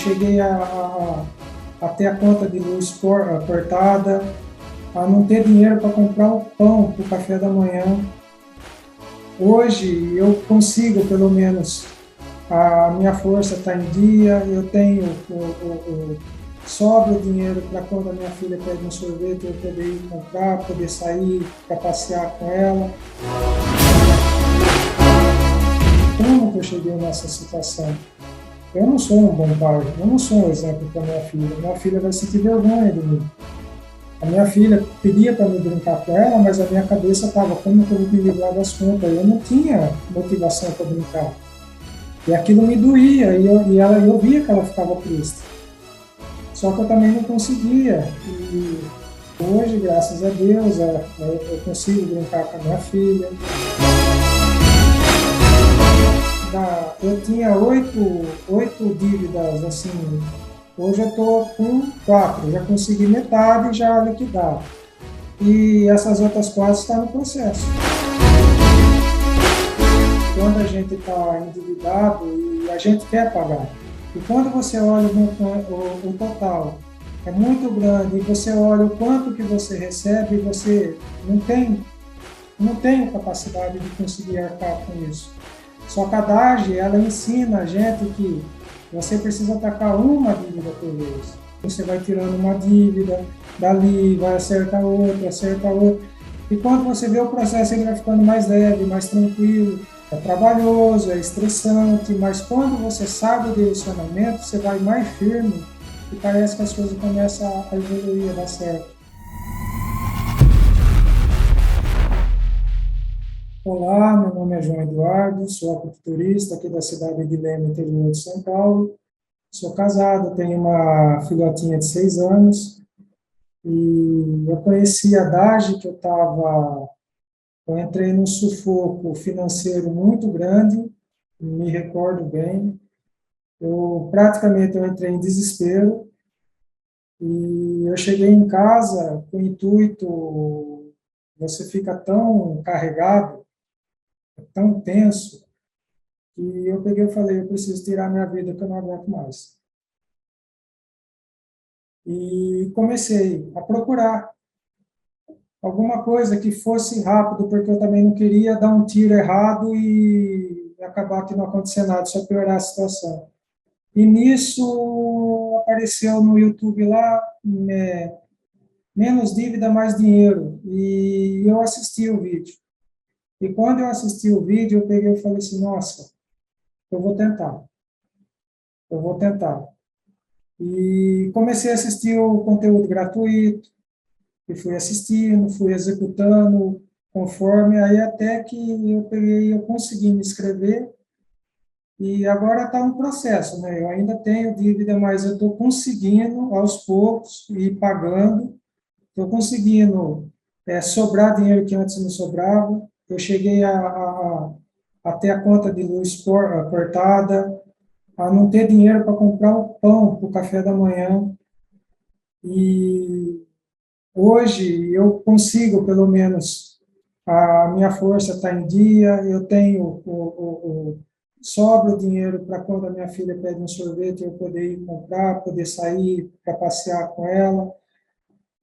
cheguei a ter a conta de luz cortada, a não ter dinheiro para comprar o pão para o café da manhã. Hoje eu consigo, pelo menos, a minha força está em dia, eu tenho sobra o dinheiro para quando a minha filha pede um sorvete eu poder ir comprar, poder sair para passear com ela. Como que eu cheguei nessa situação? Eu não sou um bom pai, eu não sou um exemplo para minha filha. Minha filha vai sentir vergonha de mim. A minha filha pedia para me brincar com ela, mas a minha cabeça estava, como que eu vou me livrar das contas? Eu não tinha motivação para brincar. E aquilo me doía, eu via que ela ficava triste. Só que eu também não conseguia. E hoje, graças a Deus, eu consigo brincar com a minha filha. Eu tinha oito dívidas, assim, hoje eu estou com 4, já consegui metade já liquidar. E essas outras 4 estão no processo. Quando a gente está endividado e a gente quer pagar, e quando você olha o total, é muito grande, e você olha o quanto que você recebe, você não tem capacidade de conseguir arcar com isso. Só que a DAGE, ela ensina a gente que você precisa atacar uma dívida por vez. Você vai tirando uma dívida, dali, vai acertar outra. E quando você vê o processo, ele vai ficando mais leve, mais tranquilo. É trabalhoso, é estressante, mas quando você sabe o direcionamento, você vai mais firme e parece que as coisas começam a evoluir, a dar certo. Olá, meu nome é João Eduardo, sou apiculturista aqui da cidade de Leme, interior de São Paulo. Sou casado, tenho uma filhotinha de 6 anos e eu conheci a DAGE, que eu entrei num sufoco financeiro muito grande, me recordo bem. Praticamente eu entrei em desespero e eu cheguei em casa com o intuito, você fica tão carregado, tão tenso, e eu peguei e falei, eu preciso tirar minha vida que eu não aguento mais. E comecei a procurar alguma coisa que fosse rápido, porque eu também não queria dar um tiro errado e acabar que não acontecer nada, só piorar a situação. E nisso apareceu no YouTube lá, menos dívida, mais dinheiro, e eu assisti o vídeo. E quando eu assisti o vídeo, eu peguei e falei assim, nossa, eu vou tentar. E comecei a assistir o conteúdo gratuito, e fui assistindo, fui executando conforme, aí até que eu consegui me inscrever, e agora está um processo, né? Eu ainda tenho dívida, mas eu estou conseguindo, aos poucos, ir pagando, estou conseguindo sobrar dinheiro que antes não sobrava, eu cheguei a ter a conta de luz cortada, a não ter dinheiro para comprar o pão para o café da manhã. E hoje eu consigo, pelo menos, a minha força está em dia, eu tenho sobra o dinheiro para quando a minha filha pede um sorvete eu poder ir comprar, poder sair para passear com ela.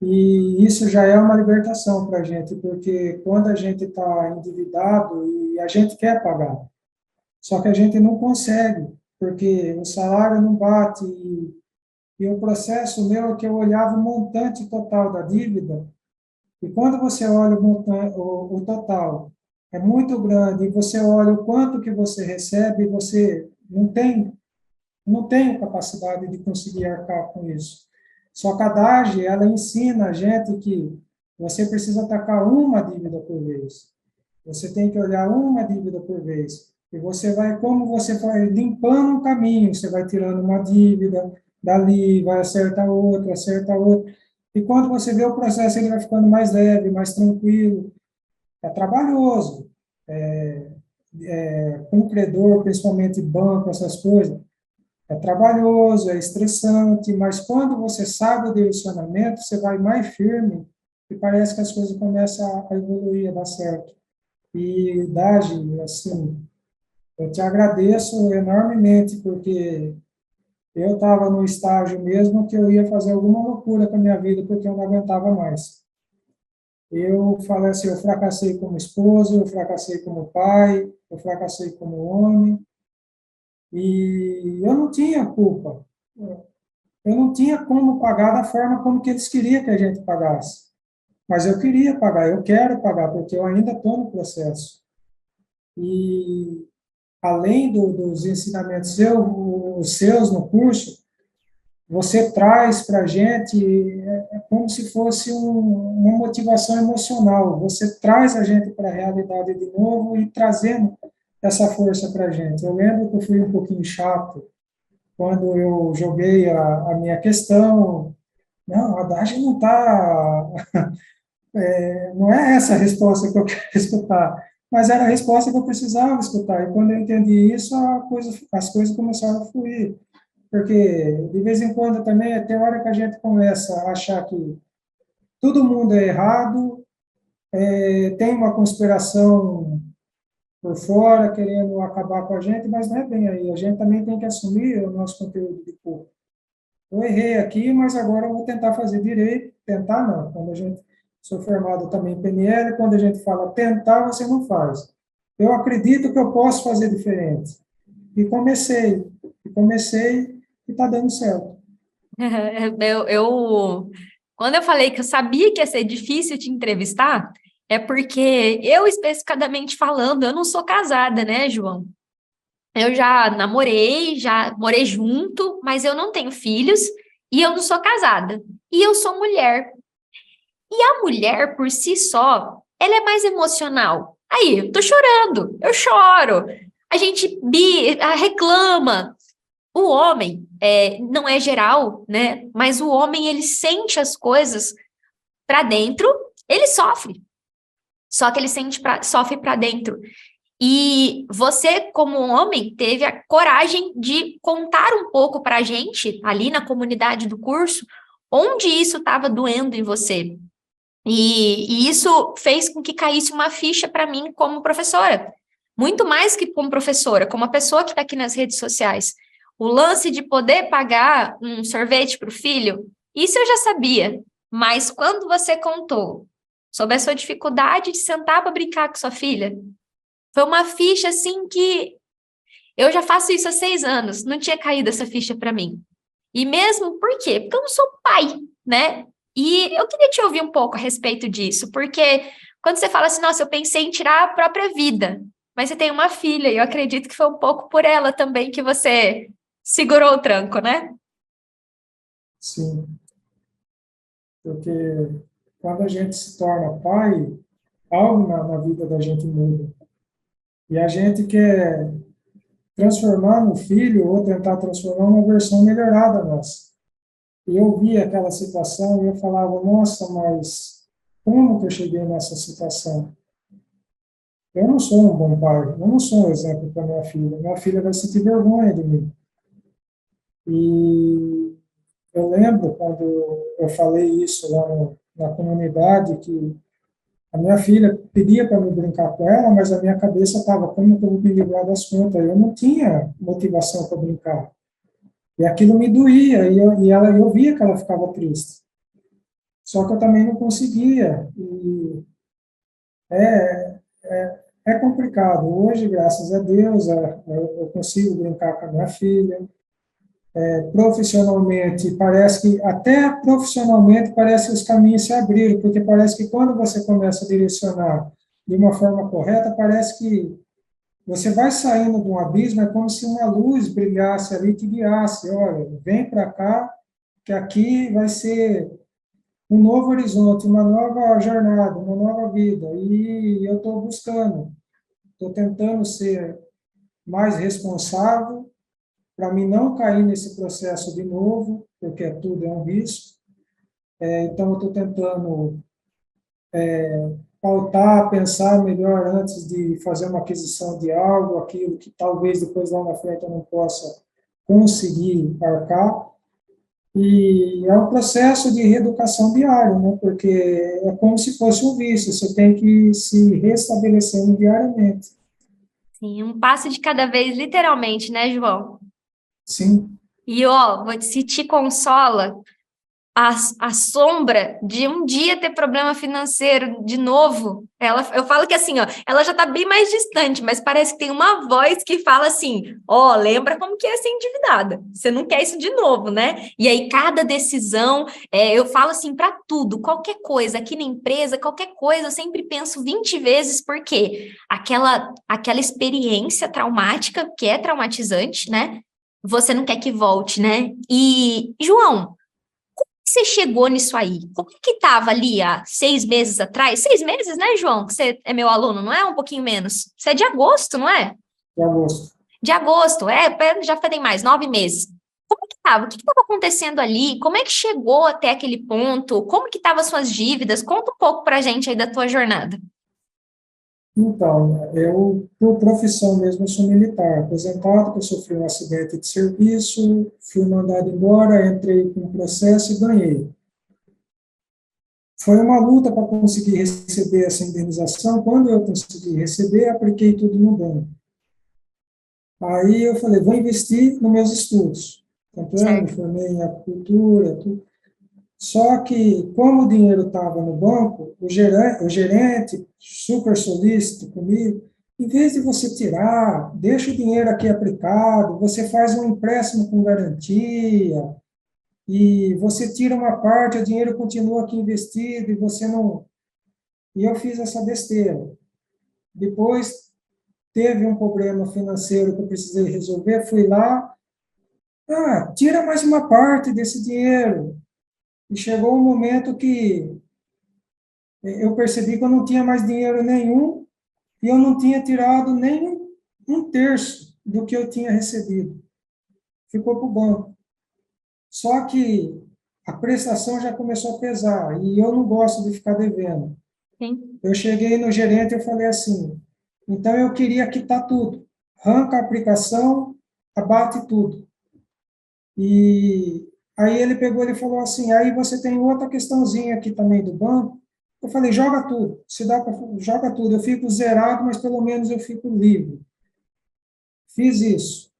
E isso já é uma libertação para a gente, porque quando a gente está endividado e a gente quer pagar, só que a gente não consegue, porque o salário não bate. E o processo meu é que eu olhava o montante total da dívida, e quando você olha o total, é muito grande, e você olha o quanto que você recebe, você não tem capacidade de conseguir arcar com isso. Só que a DAGE, ela ensina a gente que você precisa atacar uma dívida por vez. Você tem que olhar uma dívida por vez. E como você vai limpando um caminho, você vai tirando uma dívida, dali, vai acertar outra, acerta outra. E quando você vê o processo, ele vai ficando mais leve, mais tranquilo. É trabalhoso. Com o credor, principalmente banco, essas coisas, é trabalhoso, é estressante, mas quando você sabe o direcionamento, você vai mais firme e parece que as coisas começam a evoluir, a dar certo. E, Dagi, assim, eu te agradeço enormemente, porque Eu estava no estágio mesmo que eu ia fazer alguma loucura com a minha vida, porque eu não aguentava mais. Eu falei assim, eu fracassei como esposo, eu fracassei como pai, eu fracassei como homem, e eu não tinha culpa. Eu não tinha como pagar da forma como que eles queriam que a gente pagasse. Mas eu queria pagar, eu quero pagar, porque eu ainda estou no processo. E além dos ensinamentos os seus no curso, você traz para a gente, é como se fosse uma motivação emocional. Você traz a gente para a realidade de novo e trazendo essa força para a gente. Eu lembro que eu fui um pouquinho chato quando eu joguei a minha questão. Não, a Haddad não está. Não é essa a resposta que eu quero escutar, mas era a resposta que eu precisava escutar. E quando eu entendi isso, as coisas começaram a fluir. Porque, de vez em quando, também, tem hora que a gente começa a achar que todo mundo é errado, tem uma conspiração por fora querendo acabar com a gente, mas não é bem aí. A gente também tem que assumir o nosso conteúdo de corpo. Eu errei aqui, mas agora eu vou tentar fazer direito. Tentar não. Quando a gente sou formado também em PNL, quando a gente fala tentar, você não faz. Eu acredito que eu posso fazer diferente. E comecei e está dando certo. Quando eu falei que eu sabia que ia ser difícil te entrevistar, é porque eu, especificadamente falando, eu não sou casada, né, João? Eu já namorei, já morei junto, mas eu não tenho filhos e eu não sou casada. E eu sou mulher. E a mulher, por si só, ela é mais emocional. Aí, eu tô chorando, eu choro. A gente reclama. O homem, não é geral, né? Mas o homem, ele sente as coisas para dentro, ele sofre. Só que ele sofre para dentro. E você, como homem, teve a coragem de contar um pouco para a gente, ali na comunidade do curso, onde isso estava doendo em você. E isso fez com que caísse uma ficha para mim como professora. Muito mais que como professora, como a pessoa que está aqui nas redes sociais. O lance de poder pagar um sorvete para o filho, isso eu já sabia. Mas quando você contou sobre a sua dificuldade de sentar para brincar com sua filha, foi uma ficha assim que eu já faço isso há 6 anos, não tinha caído essa ficha para mim. E mesmo por quê? Porque eu não sou pai, né? E eu queria te ouvir um pouco a respeito disso, porque quando você fala assim, nossa, eu pensei em tirar a própria vida, mas você tem uma filha, e eu acredito que foi um pouco por ela também que você segurou o tranco, né? Sim, porque quando a gente se torna pai, algo na vida da gente muda. E a gente quer transformar no filho ou tentar transformar uma versão melhorada nossa. E eu via aquela situação e eu falava, nossa, mas como que eu cheguei nessa situação? Eu não sou um bom pai, eu não sou um exemplo para minha filha. Minha filha vai sentir vergonha de mim. E eu lembro quando eu falei isso lá na comunidade, que a minha filha pedia para me brincar com ela, mas a minha cabeça estava, como que eu vou me livrar das contas? Eu não tinha motivação para brincar. E aquilo me doía, eu via que ela ficava triste. Só que eu também não conseguia. E é complicado. Hoje, graças a Deus, eu consigo brincar com a minha filha. Profissionalmente, parece que, até profissionalmente, parece que os caminhos se abriram, porque parece que quando você começa a direcionar de uma forma correta, parece que você vai saindo de um abismo, é como se uma luz brilhasse ali e te guiasse. Olha, vem para cá, que aqui vai ser um novo horizonte, uma nova jornada, uma nova vida. E eu estou buscando, estou tentando ser mais responsável para mim não cair nesse processo de novo, porque tudo é um risco. Então, eu estou tentando pautar, pensar melhor antes de fazer uma aquisição de algo, aquilo que talvez depois lá na frente eu não possa conseguir arcar. E é um processo de reeducação diário, né? Porque é como se fosse um vício, você tem que se restabelecendo diariamente. Sim, um passo de cada vez, literalmente, né, João? Sim. E, ó, se te consola, a sombra de um dia ter problema financeiro de novo, eu falo que assim, ó, ela já tá bem mais distante, mas parece que tem uma voz que fala assim, ó, lembra como que é ser endividada, você não quer isso de novo, né? E aí cada decisão, eu falo assim para tudo, qualquer coisa, aqui na empresa, qualquer coisa, eu sempre penso 20 vezes, porque aquela experiência traumática, que é traumatizante, né? Você não quer que volte, né? E, João, você chegou nisso aí? Como é que estava ali há 6 meses atrás? 6 meses, né, João? Que você é meu aluno, não é? Um pouquinho menos. Você é de agosto, não é? de agosto. De agosto, já tem mais, 9 meses. Como é que estava? O que estava acontecendo ali? Como é que chegou até aquele ponto? Como que estavam suas dívidas? Conta um pouco pra gente aí da tua jornada. Então, eu, por profissão mesmo, eu sou militar, aposentado, que eu sofri um acidente de serviço, fui mandado embora, entrei com um processo e ganhei. Foi uma luta para conseguir receber essa indenização. Quando eu consegui receber, apliquei tudo no banco. Aí eu falei, vou investir nos meus estudos. Tanto é, me Certo. formei em apicultura, tudo. Só que, como o dinheiro estava no banco, o gerente, super solícito comigo, em vez de você tirar, deixa o dinheiro aqui aplicado, você faz um empréstimo com garantia, e você tira uma parte, o dinheiro continua aqui investido, e você não. E eu fiz essa besteira. Depois, teve um problema financeiro que eu precisei resolver, fui lá, tira mais uma parte desse dinheiro. E chegou um momento que eu percebi que eu não tinha mais dinheiro nenhum e eu não tinha tirado nem um terço do que eu tinha recebido. Ficou para o banco. Só que a prestação já começou a pesar e eu não gosto de ficar devendo. Sim. Eu cheguei no gerente e falei assim, então eu queria quitar tudo. Arranca a aplicação, abate tudo. E aí ele pegou e falou assim, aí você tem outra questãozinha aqui também do banco. Eu falei, joga tudo, se dá para joga tudo. Eu fico zerado, mas pelo menos eu fico livre. Fiz isso.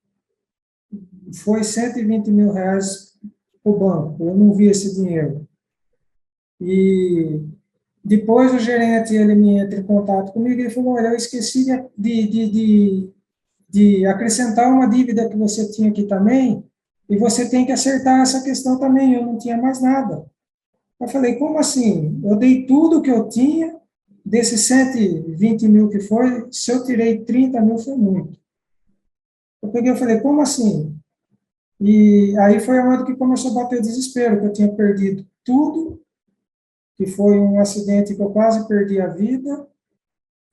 Foi R$ 120 mil para o banco. Eu não vi esse dinheiro. E depois o gerente ele me entra em contato comigo e falou, olha, eu esqueci de acrescentar uma dívida que você tinha aqui também, e você tem que acertar essa questão também. Eu não tinha mais nada. Eu falei, como assim? Eu dei tudo que eu tinha, desses 120 mil que foi, se eu tirei 30 mil foi muito. Eu peguei e falei, como assim? E aí foi onde que começou a bater o desespero, que eu tinha perdido tudo, que foi um acidente que eu quase perdi a vida,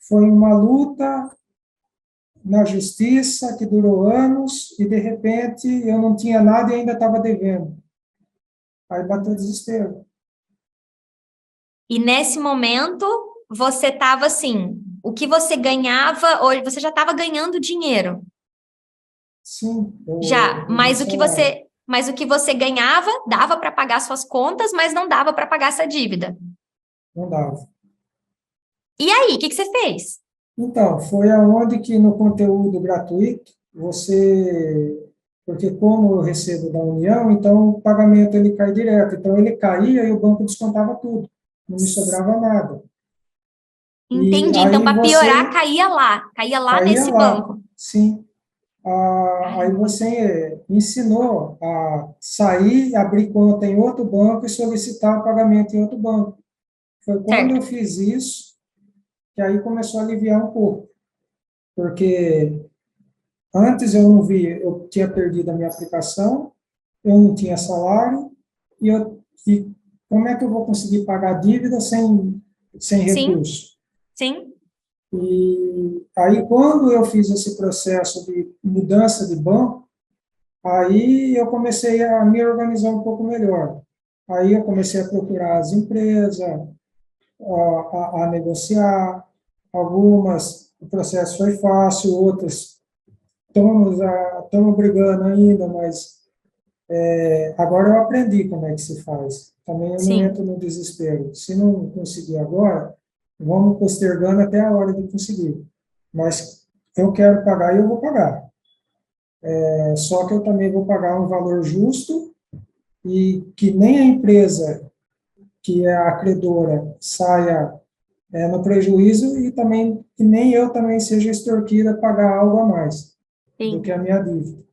foi uma luta na justiça que durou anos e de repente eu não tinha nada e ainda estava devendo. Aí bateu o desespero. E nesse momento, você estava assim, o que você ganhava, ou você já estava ganhando dinheiro. Sim, Já, o meu salário mas o que você ganhava dava para pagar suas contas, mas não dava para pagar essa dívida. não dava. E aí, o que que você fez? Então, foi aonde que no conteúdo gratuito, porque como eu recebo da União, então o pagamento ele cai direto, então ele caía e o banco descontava tudo, não me sobrava nada. E Entendi. Então, aí para piorar, você caía lá caía nesse lá, banco. sim. Aí Caramba. você ensinou a sair, abrir conta em outro banco e solicitar o pagamento em outro banco. Foi quando eu Certo. fiz isso que aí começou a aliviar um pouco, porque antes eu não vi, eu tinha perdido a minha aplicação, eu não tinha salário, e como é que eu vou conseguir pagar a dívida sem Sim, recurso? sim, E aí, quando eu fiz esse processo de mudança de banco, aí eu comecei a me organizar um pouco melhor. Aí eu comecei a procurar as empresas, a negociar. Algumas, o processo foi fácil, outras estamos brigando ainda, mas agora eu aprendi como é que se faz. Também eu não entro sim. no desespero. Se não conseguir agora, vamos postergando até a hora de conseguir. Mas eu quero pagar e eu vou pagar. Só que eu também vou pagar um valor justo e que nem a empresa, que é a credora, saia no prejuízo e também que nem eu também seja extorquida a pagar algo a mais do que Sim. a minha dívida.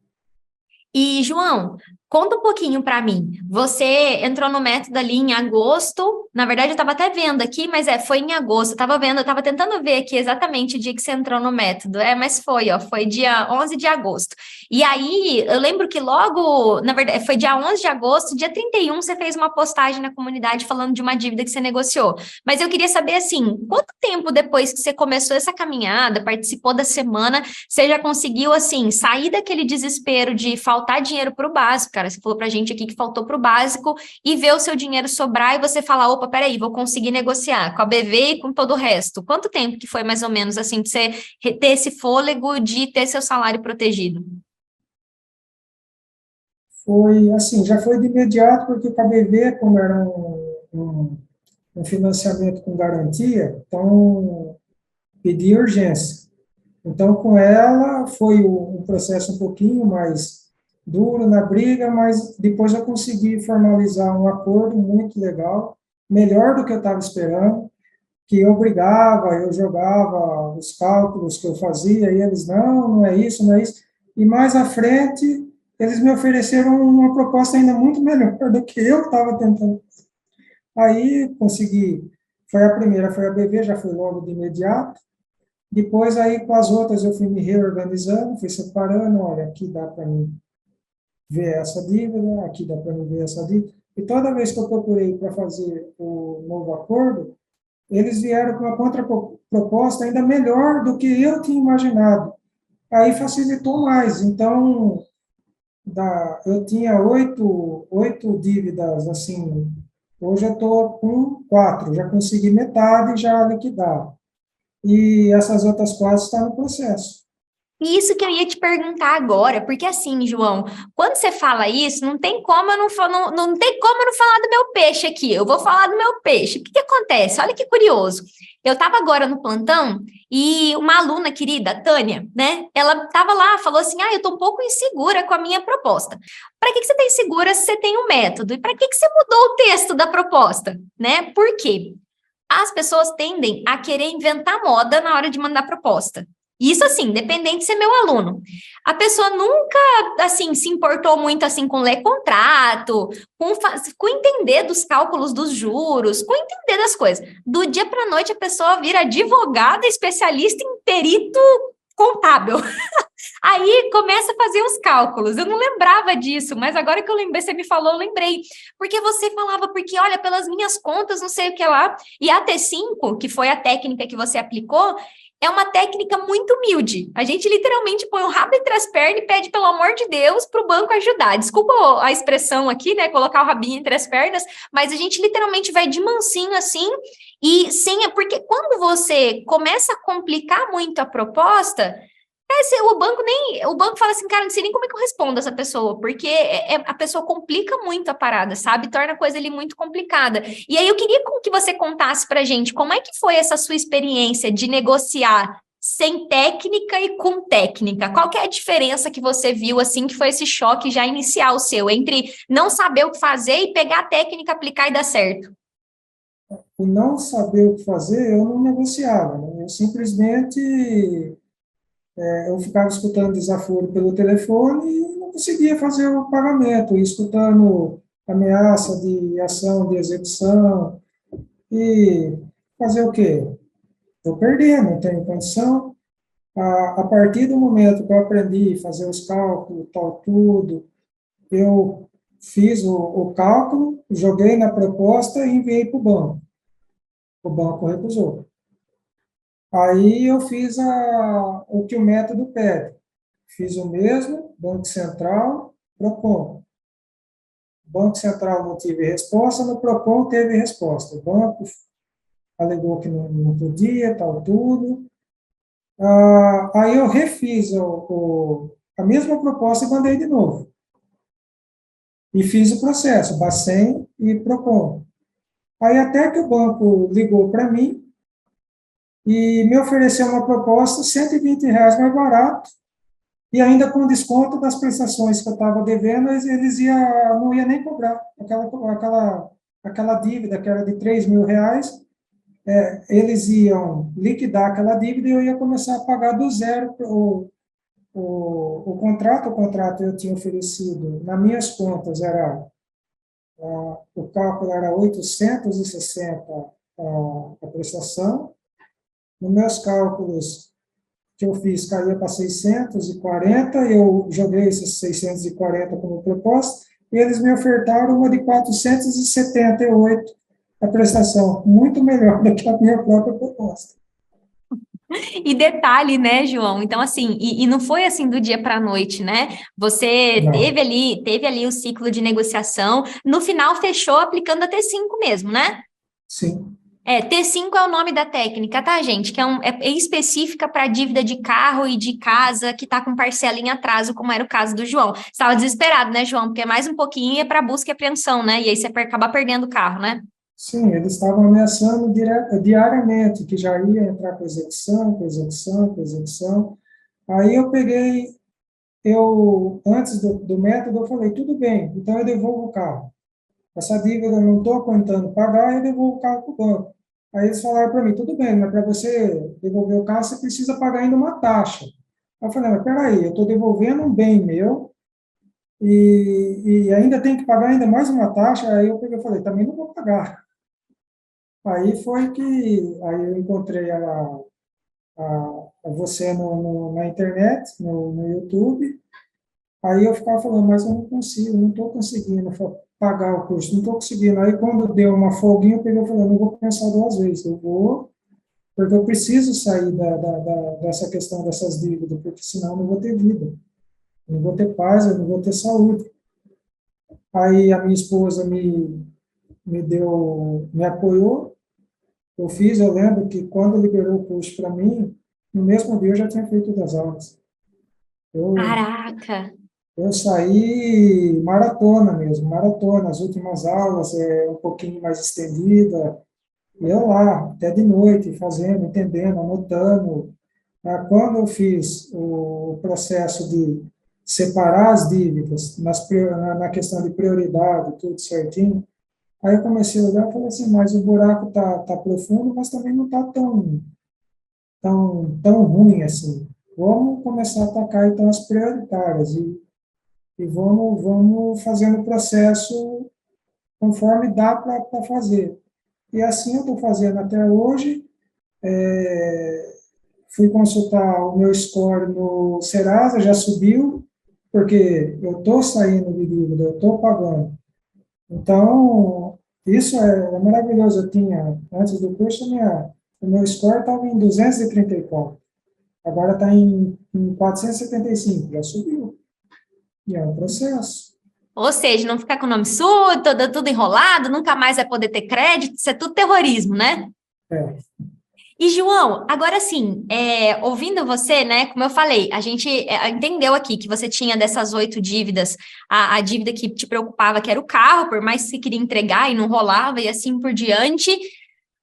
E, João, conta um pouquinho para mim. Você entrou no método ali em agosto. Na verdade, eu estava até vendo aqui, mas foi em agosto. Eu estava vendo, eu estava tentando ver aqui exatamente o dia que você entrou no método. Mas foi, ó, foi dia 11 de agosto. E aí, eu lembro que logo, na verdade, foi dia 11 de agosto, dia 31, você fez uma postagem na comunidade falando de uma dívida que você negociou. Mas eu queria saber, assim, quanto tempo depois que você começou essa caminhada, participou da semana, você já conseguiu, assim, sair daquele desespero de faltar dinheiro para o básico, cara? Você falou para a gente aqui que faltou para o básico e ver o seu dinheiro sobrar e você falar, opa, peraí, vou conseguir negociar com a BV e com todo o resto. Quanto tempo que foi mais ou menos, assim, para você ter esse fôlego de ter seu salário protegido? Foi assim, já foi de imediato, porque o KBV, como era um financiamento com garantia, então pedi urgência. Então, com ela, foi um processo um pouquinho mais duro na briga, mas depois eu consegui formalizar um acordo muito legal, melhor do que eu estava esperando, que eu brigava, eu jogava os cálculos que eu fazia, e eles, não, não é isso, não é isso. E mais à frente, eles me ofereceram uma proposta ainda muito melhor do que eu estava tentando. Aí consegui, foi a primeira, foi a BV, já foi logo de imediato. Depois, aí, com as outras, eu fui me reorganizando, fui separando, olha, aqui dá para mim ver essa dívida, aqui dá para mim ver essa dívida. E toda vez que eu procurei para fazer o novo acordo, eles vieram com uma contraproposta ainda melhor do que eu tinha imaginado. Aí facilitou mais. Então, eu tinha oito dívidas, assim, hoje eu estou com quatro, já consegui metade já liquidar. E essas outras quatro estão no processo. E isso que eu ia te perguntar agora, porque assim, João, quando você fala isso, não tem como eu não tem como eu não falar do meu peixe aqui. Eu vou falar do meu peixe. O que que acontece? Olha que curioso. Eu estava agora no plantão e uma aluna querida, a Tânia, né? Ela estava lá, falou assim: "Ah, eu tô um pouco insegura com a minha proposta". Para que você tá insegura se você tem um método? E para que você mudou o texto da proposta, né? Por quê? As pessoas tendem a querer inventar moda na hora de mandar proposta. Isso, assim, independente de ser meu aluno. A pessoa nunca, assim, se importou muito, assim, com ler contrato, com entender dos cálculos dos juros, com entender das coisas. Do dia para a noite, a pessoa vira advogada, especialista em perito contábil. Aí começa a fazer os cálculos. Eu não lembrava disso, mas agora que eu lembrei, você me falou, eu lembrei. Porque você falava, porque olha, pelas minhas contas, não sei o que lá. E a T5, que foi a técnica que você aplicou, é uma técnica muito humilde. A gente literalmente põe o rabo entre as pernas e pede, pelo amor de Deus, para o banco ajudar. Desculpa a expressão aqui, né? Colocar o rabinho entre as pernas, mas a gente literalmente vai de mansinho assim. E sim, porque quando você começa a complicar muito a proposta, o banco fala assim, cara, não sei nem como é que eu respondo essa pessoa, porque a pessoa complica muito a parada, sabe? Torna a coisa ali muito complicada. E aí eu queria que você contasse pra gente como é que foi essa sua experiência de negociar sem técnica e com técnica. Qual que é a diferença que você viu, assim, que foi esse choque já inicial seu, entre não saber o que fazer e pegar a técnica, aplicar e dar certo? Por não saber o que fazer, eu não negociava, né? Eu simplesmente eu ficava escutando desaforo pelo telefone e não conseguia fazer o pagamento, e escutando ameaça de ação de execução, e fazer o quê? Estou perdendo, não tenho condição. A partir do momento que eu aprendi a fazer os cálculos, tal, tudo, eu fiz o cálculo, joguei na proposta e enviei para o banco. O banco recusou. Aí eu fiz o que o método pede. Fiz o mesmo, Banco Central, Procon. Banco Central não tive resposta, no Procon teve resposta. O banco alegou que não podia, tal, tudo. Aí eu refiz a mesma proposta e mandei de novo. E fiz o processo, Bacen e Procon. Aí até que o banco ligou para mim e me ofereceu uma proposta R$ 120 mais barato, E ainda com desconto das prestações que eu estava devendo, não ia nem cobrar aquela dívida que era de R$ 3.000, eles iam liquidar aquela dívida e eu ia começar a pagar do zero o contrato eu tinha oferecido, nas minhas contas, o cálculo era 860 a prestação, nos meus cálculos que eu fiz caía para 640, eu joguei esses 640 como proposta, e eles me ofertaram uma de 478 a prestação, muito melhor do que a minha própria proposta. E detalhe, né, João? Então, assim, e não foi assim do dia para a noite, né? Você Não, teve ali o ciclo de negociação, no final fechou aplicando a T5 mesmo, né? sim. T5 é o nome da técnica, tá, gente? Que é específica para dívida de carro e de casa que tá com parcela em atraso, como era o caso do João. Você estava desesperado, né, João? Porque mais um pouquinho ia para busca e apreensão, né? E aí você acaba perdendo o carro, né? Sim, eles estavam ameaçando diariamente que já ia entrar com execução, com execução, com execução. Aí antes do método, eu falei, tudo bem, então eu devolvo o carro. Essa dívida eu não estou aguentando pagar, eu devolvo o carro para o banco. Aí eles falaram para mim, tudo bem, mas para você devolver o carro, você precisa pagar ainda uma taxa. Eu falei, mas peraí, eu estou devolvendo um bem meu e ainda tem que pagar ainda mais uma taxa. Aí eu peguei e falei, também não vou pagar. Aí eu encontrei a você na internet, no YouTube. Aí eu ficava falando, mas eu não consigo, não estou conseguindo pagar o curso, não estou conseguindo. Aí quando deu uma folguinha, eu peguei e falei, não vou pensar duas vezes, eu vou, porque eu preciso sair dessa questão dessas dívidas, porque senão eu não vou ter vida, eu não vou ter paz, eu não vou ter saúde. Aí a minha esposa me apoiou, eu lembro que quando liberou o curso para mim, no mesmo dia eu já tinha feito das aulas. Eu, Caraca! eu saí maratona mesmo, maratona, as últimas aulas um pouquinho mais estendida, e eu lá, até de noite, fazendo, entendendo, anotando. Quando eu fiz o processo de separar as dívidas na questão de prioridade, tudo certinho, aí eu comecei a olhar e falei assim, mas o buraco tá profundo, mas também não está tão ruim assim. Vamos começar a atacar, então, as prioritárias e vamos fazendo o processo conforme dá para fazer. E assim eu estou fazendo até hoje. Fui consultar o meu score no Serasa, já subiu, porque eu estou saindo de dívida, eu estou pagando. Então, isso é maravilhoso. Antes do curso, o meu score estava em 234. Agora está em 475, já subiu. E é um processo. Ou seja, não ficar com o nome sujo, tudo enrolado, nunca mais vai poder ter crédito, isso é tudo terrorismo, né? É, E, João, agora sim, ouvindo você, né, como eu falei, a gente entendeu aqui que você tinha dessas 8 dívidas, a dívida que te preocupava, que era o carro, por mais que você queria entregar e não rolava, e assim por diante.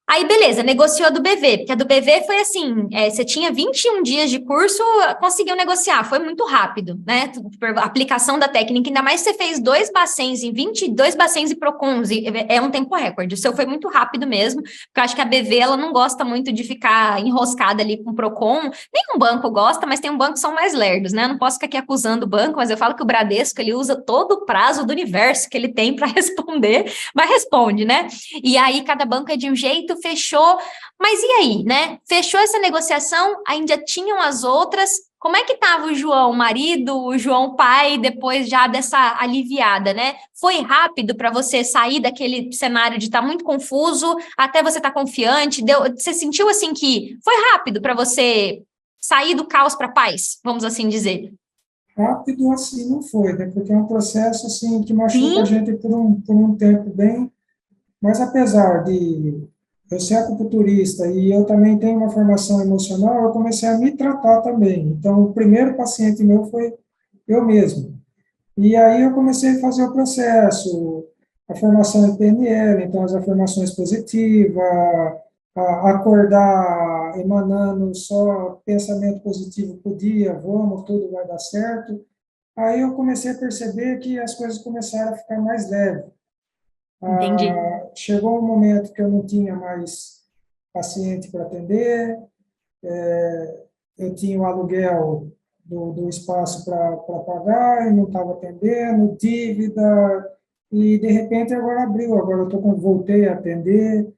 Aí, beleza, negociou a do BV, porque a do BV foi assim, você tinha 21 dias de curso, conseguiu negociar, foi muito rápido, né? Por aplicação da técnica, ainda mais você fez 2 bacens em 22 bacens e PROCONs, é um tempo recorde. O seu foi muito rápido mesmo, porque eu acho que a BV, ela não gosta muito de ficar enroscada ali com o PROCON, nenhum banco gosta, mas tem um banco que são mais lerdos, né? Eu não posso ficar aqui acusando o banco, mas eu falo que o Bradesco, ele usa todo o prazo do universo que ele tem para responder, mas responde, né? E aí, cada banco é de um jeito, fechou. Mas e aí, né? Fechou essa negociação, ainda tinham as outras. Como é que estava o João marido, o João pai, depois já dessa aliviada, né? Foi rápido para você sair daquele cenário de estar muito confuso, até você estar confiante? Você sentiu assim que foi rápido para você sair do caos para a paz, vamos assim dizer? rápido assim não foi, né? Porque é um processo assim que machuca a Sim. gente por um tempo bem. Mas apesar de eu ser acupunturista e eu também tenho uma formação emocional, eu comecei a me tratar também. Então, o primeiro paciente meu foi eu mesmo. E aí eu comecei a fazer o processo, a formação em PNL, então as afirmações positivas, acordar emanando só pensamento positivo por dia, vamos, tudo vai dar certo. Aí eu comecei a perceber que as coisas começaram a ficar mais leves. Entendi. Chegou um momento que eu não tinha mais paciente para atender, eu tinha o aluguel do espaço para pagar e não estava atendendo, dívida, e de repente agora abriu, agora voltei a atender,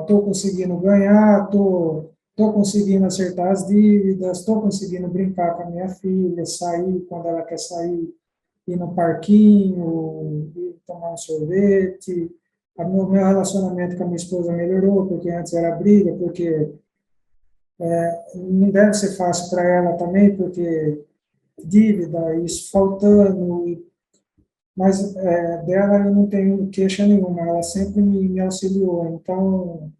estou conseguindo ganhar, estou conseguindo acertar as dívidas, estou conseguindo brincar com a minha filha, sair quando ela quer sair, ir no parquinho, ir tomar um sorvete. O meu relacionamento com a minha esposa melhorou, porque antes era briga, porque não deve ser fácil para ela também, porque dívida, isso faltando, mas dela eu não tenho queixa nenhuma, ela sempre me auxiliou, então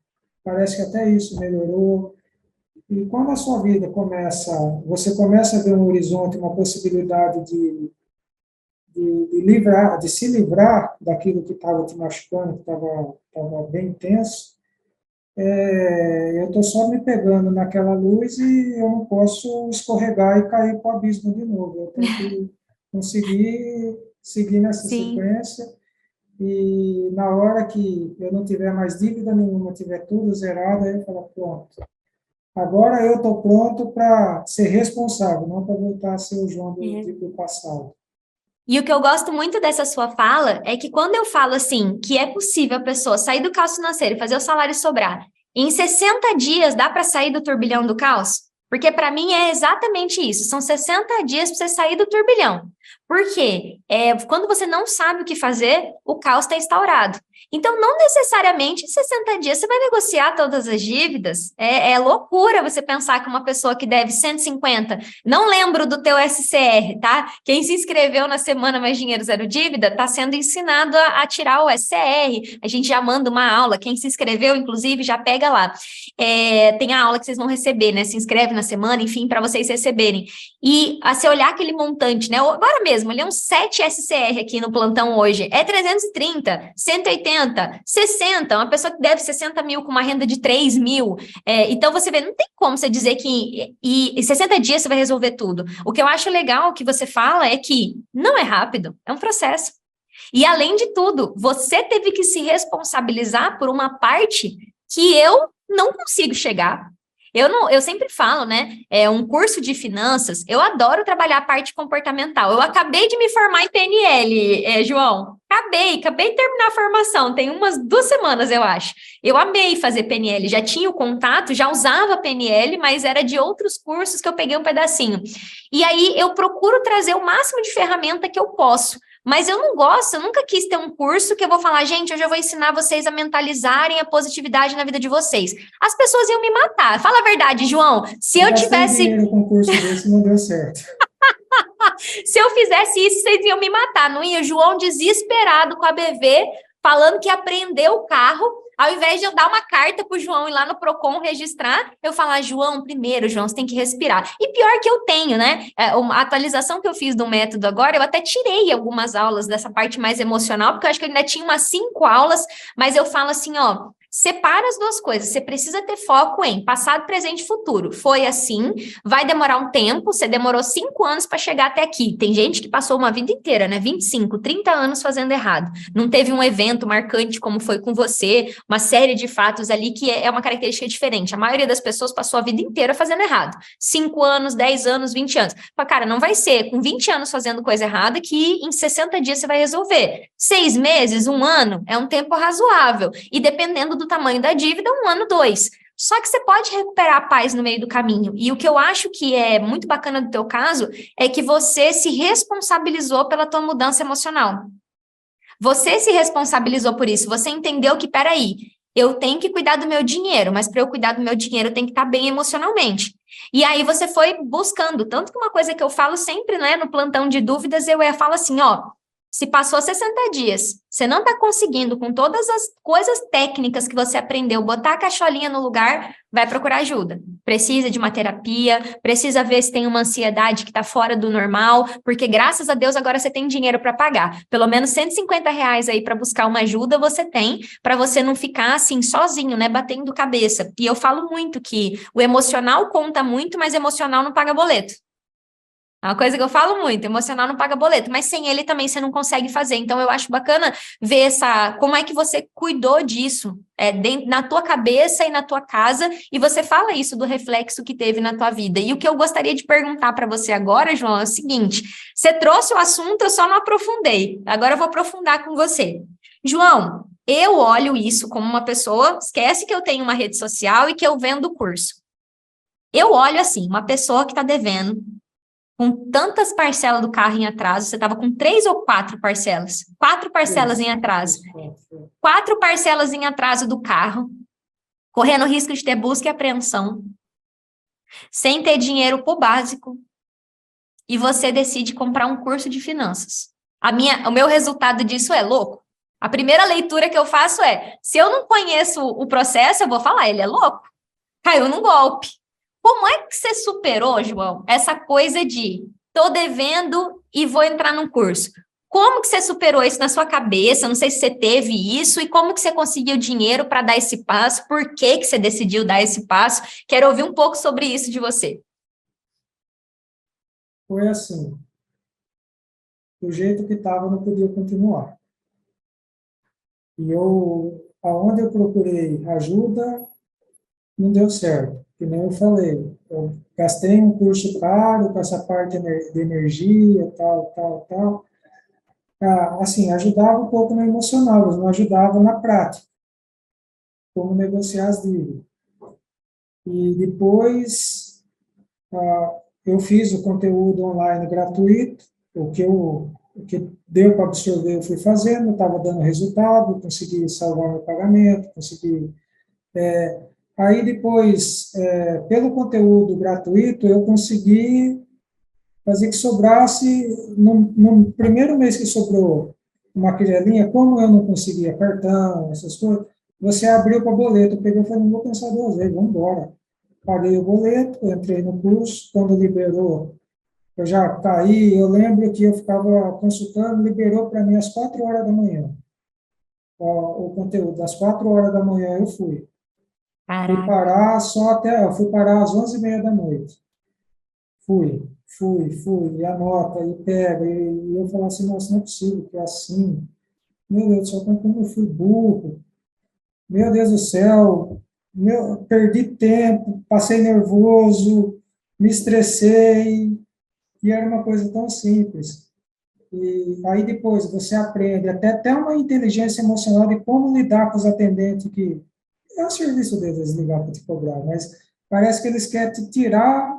parece que até isso melhorou. E quando a sua vida você começa a ver um horizonte, uma possibilidade de se livrar daquilo que estava te machucando, que estava bem intenso, eu estou só me pegando naquela luz e eu não posso escorregar e cair para o abismo de novo. Eu tenho que conseguir seguir nessa Sim. sequência e na hora que eu não tiver mais dívida nenhuma, tiver tudo zerado, aí eu falo, pronto. Agora eu estou pronto para ser responsável, não para voltar a ser o João do passado. E o que eu gosto muito dessa sua fala é que quando eu falo assim, que é possível a pessoa sair do caos financeiro e fazer o salário sobrar, em 60 dias dá para sair do turbilhão do caos? Porque para mim é exatamente isso, são 60 dias para você sair do turbilhão. Por quê? Quando você não sabe o que fazer, o caos está instaurado. Então, não necessariamente em 60 dias você vai negociar todas as dívidas. É loucura você pensar que uma pessoa que deve 150, não lembro do teu SCR, tá? Quem se inscreveu na Semana Mais Dinheiro Zero Dívida está sendo ensinado a tirar o SCR. A gente já manda uma aula. Quem se inscreveu, inclusive, já pega lá. Tem a aula que vocês vão receber, né? Se inscreve na semana, enfim, para vocês receberem. E se olhar aquele montante, né? Agora mesmo, ali uns 7 SCR aqui no plantão hoje. É 330, 180, 60. Uma pessoa que deve 60 mil com uma renda de 3 mil. Então, você vê, não tem como você dizer que em 60 dias você vai resolver tudo. O que eu acho legal que você fala é que não é rápido, é um processo. E, além de tudo, você teve que se responsabilizar por uma parte que eu não consigo chegar. Eu sempre falo, né? Um curso de finanças, eu adoro trabalhar a parte comportamental. Eu acabei de me formar em PNL, João. Acabei de terminar a formação, tem umas 2 semanas, eu acho. Eu amei fazer PNL, já tinha o contato, já usava PNL, mas era de outros cursos que eu peguei um pedacinho. E aí eu procuro trazer o máximo de ferramenta que eu posso. Mas eu não gosto, eu nunca quis ter um curso que eu vou falar, gente, hoje eu vou ensinar vocês a mentalizarem a positividade na vida de vocês. As pessoas iam me matar. Fala a verdade, João. Se eu tivesse dinheiro com um curso desse, não deu certo. Se eu fizesse isso, vocês iam me matar, não ia? João desesperado com a BV, falando que ia prender o carro. Ao invés de eu dar uma carta pro João ir lá no Procon registrar, eu falar, João, primeiro, João, você tem que respirar. E pior que eu tenho, né? A atualização que eu fiz do método agora, eu até tirei algumas aulas dessa parte mais emocional, porque eu acho que eu ainda tinha umas 5 aulas, mas eu falo assim, ó, separa as duas coisas. Você precisa ter foco em passado, presente e futuro. Foi assim, vai demorar um tempo, você demorou 5 anos para chegar até aqui. Tem gente que passou uma vida inteira, né? 25, 30 anos fazendo errado. Não teve um evento marcante como foi com você, uma série de fatos ali que é uma característica diferente. A maioria das pessoas passou a vida inteira fazendo errado. 5 anos, 10 anos, 20 anos. Mas, cara, não vai ser com 20 anos fazendo coisa errada que em 60 dias você vai resolver. 6 meses, 1 ano, é um tempo razoável. E dependendo do tamanho da dívida, 1 ano, 2. Só que você pode recuperar a paz no meio do caminho. E o que eu acho que é muito bacana do teu caso é que você se responsabilizou pela tua mudança emocional. Você se responsabilizou por isso. Você entendeu que, peraí, eu tenho que cuidar do meu dinheiro, mas para eu cuidar do meu dinheiro, eu tenho que estar bem emocionalmente. E aí você foi buscando. Tanto que uma coisa que eu falo sempre, né, no plantão de dúvidas, eu falo assim, ó, Se passou 60 dias, você não está conseguindo, com todas as coisas técnicas que você aprendeu, botar a cacholinha no lugar, vai procurar ajuda. Precisa de uma terapia, precisa ver se tem uma ansiedade que está fora do normal, porque graças a Deus agora você tem dinheiro para pagar. Pelo menos R$ 150 aí para buscar uma ajuda você tem, para você não ficar assim sozinho, né, batendo cabeça. E eu falo muito que o emocional conta muito, mas emocional não paga boleto. É uma coisa que eu falo muito, emocional não paga boleto, mas sem ele também você não consegue fazer. Então, eu acho bacana ver como é que você cuidou disso na tua cabeça e na tua casa, e você fala isso do reflexo que teve na tua vida. E o que eu gostaria de perguntar para você agora, João, é o seguinte: você trouxe o assunto, eu só não aprofundei. Agora eu vou aprofundar com você. João, eu olho isso como uma pessoa, esquece que eu tenho uma rede social e que eu vendo curso. Eu olho assim, uma pessoa que está devendo com tantas parcelas do carro em atraso, você estava com 3 ou 4 parcelas? 4 parcelas em atraso. 4 parcelas em atraso do carro, correndo risco de ter busca e apreensão, sem ter dinheiro para o básico, e você decide comprar um curso de finanças. O meu resultado disso é louco. A primeira leitura que eu faço é, se eu não conheço o processo, eu vou falar, ele é louco, caiu num golpe. Como é que você superou, João, essa coisa de tô devendo e vou entrar num curso? Como que você superou isso na sua cabeça? Não sei se você teve isso, e como que você conseguiu dinheiro para dar esse passo? Por que que você decidiu dar esse passo? Quero ouvir um pouco sobre isso de você. Foi assim, do jeito que estava, não podia continuar. E aonde eu procurei ajuda, não deu certo. Que nem eu falei, eu gastei um curso caro com essa parte de energia, tal, tal, tal. Assim, ajudava um pouco no emocional, mas não ajudava na prática, como negociar as dívidas. E depois, eu fiz o conteúdo online gratuito, o que deu para absorver eu fui fazendo, estava dando resultado, consegui salvar meu pagamento, consegui... Aí depois, pelo conteúdo gratuito, eu consegui fazer que sobrasse, no primeiro mês que sobrou uma querelinha, como eu não conseguia cartão, essas coisas, você abriu para boleto. Eu peguei e falei, não vou pensar 2 vezes, vamos embora. Paguei o boleto, entrei no curso, quando liberou, eu já caí, eu lembro que eu ficava consultando, liberou para mim às 4 horas da manhã, o conteúdo. Às 4 horas da manhã eu fui. Fui Caraca. parar eu fui parar às 11h30 da noite. Fui, e anota, e pega, e eu falo assim, nossa, não é possível que é assim. Meu Deus do céu, como eu fui burro. Meu Deus do céu, perdi tempo, passei nervoso, me estressei, e era uma coisa tão simples. E aí depois você aprende até uma inteligência emocional de como lidar com os atendentes que é o serviço deles ligar para te cobrar, mas parece que eles querem te tirar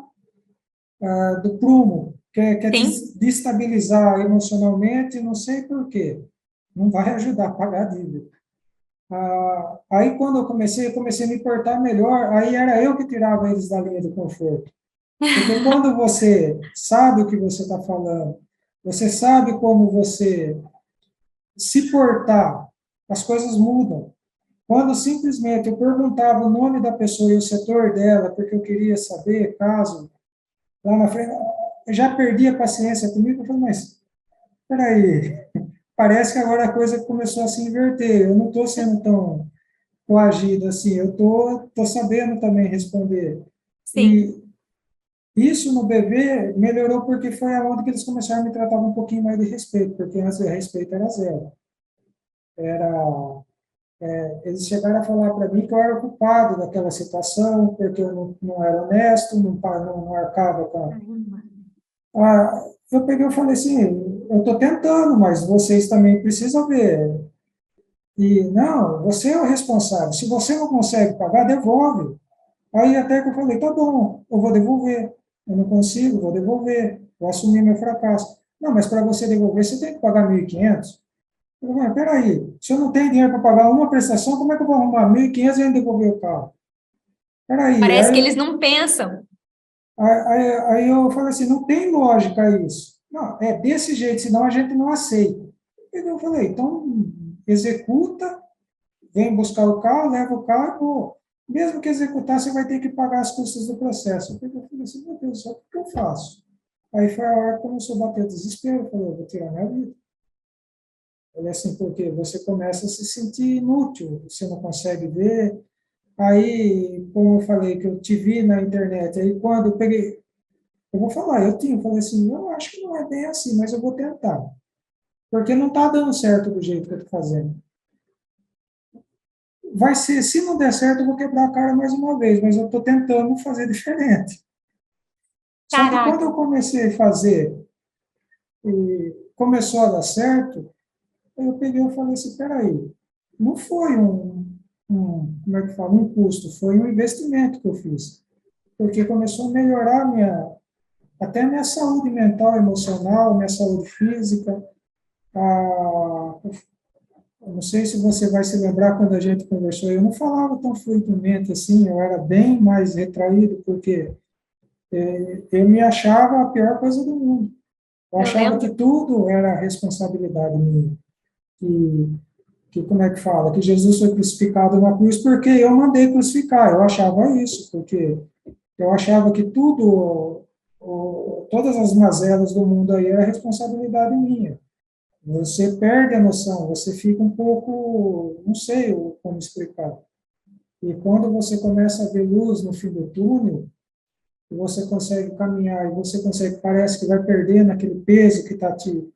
do prumo, quer te Sim. destabilizar emocionalmente, não sei por quê. Não vai ajudar a pagar a dívida. Aí, quando eu comecei a me portar melhor, aí era eu que tirava eles da linha do conforto. Porque quando você sabe o que você está falando, você sabe como você se portar, as coisas mudam. Quando simplesmente eu perguntava o nome da pessoa e o setor dela, porque eu queria saber, caso lá na frente, eu já perdi a paciência comigo, eu falei, mas, peraí, parece que agora a coisa começou a se inverter, eu não estou sendo tão coagido assim, eu tô sabendo também responder. Sim. E isso no bebê melhorou porque foi aonde que eles começaram a me tratar um pouquinho mais de respeito, porque antes o respeito era zero. Eles chegaram a falar para mim que eu era culpado daquela situação, porque eu não era honesto, não arcava com eu peguei e falei assim, eu estou tentando, mas vocês também precisam ver. E, não, você é o responsável. Se você não consegue pagar, devolve. Aí até que eu falei, tá bom, eu vou devolver. Eu não consigo, vou devolver. Vou assumir meu fracasso. Não, mas para você devolver, você tem que pagar 1.500. Eu falei, mas peraí, se eu não tenho dinheiro para pagar uma prestação, como é que eu vou arrumar 1.500 e ainda devolver o carro? Peraí, Parece que eles não pensam. aí eu falei assim, não tem lógica isso. Não, é desse jeito, senão a gente não aceita. Eu falei, então, executa, vem buscar o carro, leva o carro, mesmo que executar, você vai ter que pagar as custas do processo. Eu falei assim, meu Deus do céu, o que eu faço? Aí foi a hora que começou a bater o desespero, eu falei, eu vou tirar minha vida. Ele assim, porque você começa a se sentir inútil, você não consegue ver. Aí, como eu falei, que eu te vi na internet, aí quando eu peguei, eu vou falar, eu falei assim, eu acho que não é bem assim, mas eu vou tentar. Porque não está dando certo do jeito que eu estou fazendo. Vai ser, se não der certo, eu vou quebrar a cara mais uma vez, mas eu estou tentando fazer diferente. Só que quando Caraca, eu comecei a fazer e começou a dar certo, eu peguei e falei assim, peraí, não foi como é que fala, um custo, foi um investimento que eu fiz. Porque começou a melhorar até a minha saúde mental, emocional, minha saúde física. A, eu não sei se você vai se lembrar quando a gente conversou, eu não falava tão fluidamente assim, eu era bem mais retraído, porque eu me achava a pior coisa do mundo. Eu eu achava que lembro. tudo era responsabilidade minha. Que como é que fala? Que Jesus foi crucificado na cruz porque eu mandei crucificar. Eu achava isso, porque eu achava que todas as mazelas do mundo aí era responsabilidade minha. Você perde a noção, você fica um pouco, não sei como explicar. E quando você começa a ver luz no fim do túnel, e você consegue caminhar, e você consegue, parece que vai perdendo aquele peso que está te.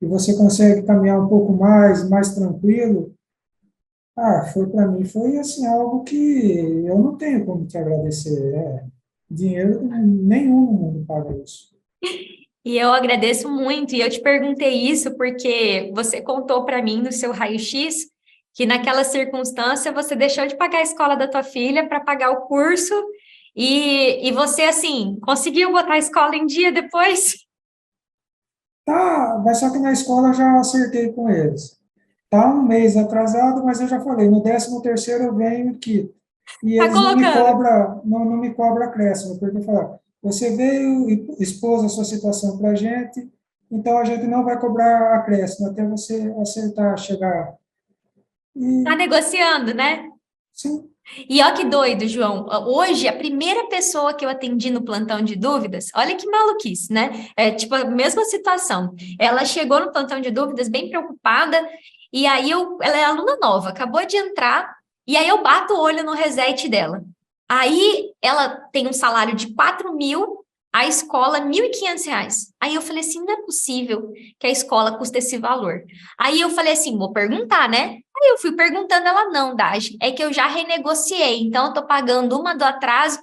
E você consegue caminhar um pouco mais tranquilo. Foi para mim, foi assim, algo que eu não tenho como te agradecer. Dinheiro nenhum no mundo paga isso. E eu agradeço muito. E eu te perguntei isso porque você contou para mim no seu raio-x que naquela circunstância você deixou de pagar a escola da tua filha para pagar o curso e você, assim, conseguiu botar a escola em dia depois? Tá, mas só que na escola eu já acertei com eles. Tá um mês atrasado, mas eu já falei, no 13º eu venho aqui. E Tá eles não me colocando. cobram, não me cobra acréscimo, porque falar, você veio e expôs a sua situação para a gente, então a gente não vai cobrar acréscimo até você acertar, chegar. Tá E negociando, né? sim, E ó que doido, João. Hoje, a primeira pessoa que eu atendi no plantão de dúvidas, olha que maluquice, né? É tipo a mesma situação. Ela chegou no plantão de dúvidas bem preocupada, e aí ela é aluna nova, acabou de entrar, e aí eu bato o olho no reset dela. Aí ela tem um salário de 4.000, a escola R$ 1.500. Aí eu falei assim, não é possível que a escola custe esse valor. Aí eu falei assim, vou perguntar, né? Aí eu fui perguntando, ela não, Daj, é que eu já renegociei, então eu tô pagando uma do atraso.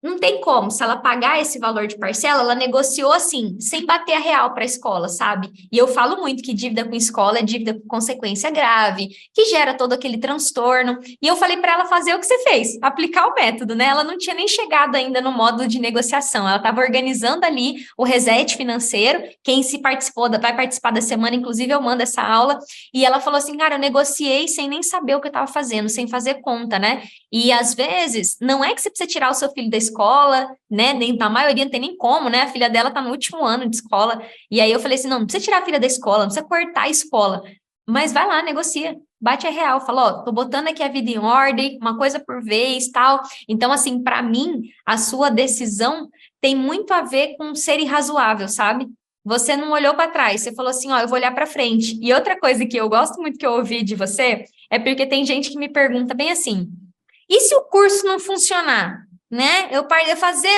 Não tem como, se ela pagar esse valor de parcela, ela negociou assim, sem bater a real para a escola, sabe? E eu falo muito que dívida com escola é dívida com consequência grave, que gera todo aquele transtorno. E eu falei para ela fazer o que você fez, aplicar o método, né? Ela não tinha nem chegado ainda no modo de negociação, ela estava organizando ali o reset financeiro. Quem se participou, vai participar da semana, inclusive eu mando essa aula. E ela falou assim, cara, eu negociei sem nem saber o que eu estava fazendo, sem fazer conta, né? E às vezes, não é que você precisa tirar o seu filho da escola, né? Nem, na maioria não tem nem como, né? A filha dela tá no último ano de escola. E aí eu falei assim: não, não precisa tirar a filha da escola, não precisa cortar a escola. Mas vai lá, negocia, bate a real, fala, ó, tô botando aqui a vida em ordem, uma coisa por vez, tal. Então, assim, para mim, a sua decisão tem muito a ver com ser irrazoável, sabe? Você não olhou para trás, você falou assim, ó, eu vou olhar para frente. E outra coisa que eu gosto muito que eu ouvi de você é porque tem gente que me pergunta bem assim: e se o curso não funcionar, né? Eu fazer,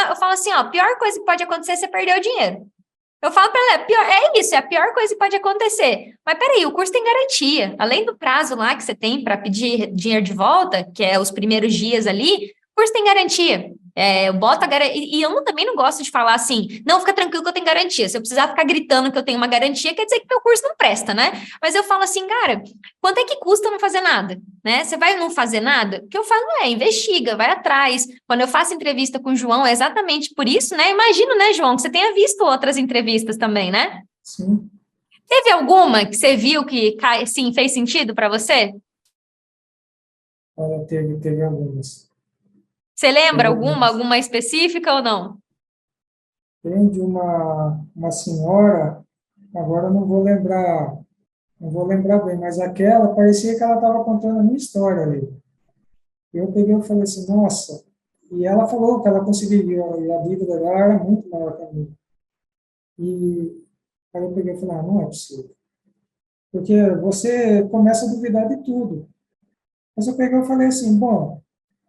eu falo assim, ó, a pior coisa que pode acontecer é você perder o dinheiro. Eu falo para ela, é isso, é a pior coisa que pode acontecer. Mas peraí, o curso tem garantia. Além do prazo lá que você tem para pedir dinheiro de volta, que é os primeiros dias ali, o curso tem garantia. Eu boto a garantia. E eu também não gosto de falar assim, não, fica tranquilo que eu tenho garantia. Se eu precisar ficar gritando que eu tenho uma garantia, quer dizer que meu curso não presta, né? Mas eu falo assim, cara, quanto é que custa não fazer nada? Né? Você vai não fazer nada? O que eu falo investiga, vai atrás. Quando eu faço entrevista com o João, é exatamente por isso, né? Imagino, né, João, que você tenha visto outras entrevistas também, né? sim. Teve alguma que você viu que, sim, fez sentido para você? Olha, teve algumas. Você lembra Teve alguma, algumas. alguma específica ou não? Tem de uma senhora, agora eu não vou lembrar não vou lembrar bem, mas aquela, parecia que ela estava contando a minha história ali. Eu peguei e falei assim, nossa, e ela falou que ela conseguiria, e a dívida dela era muito maior que a minha. E aí eu peguei e falei, não é possível. Porque você começa a duvidar de tudo. Mas eu peguei e falei assim, bom,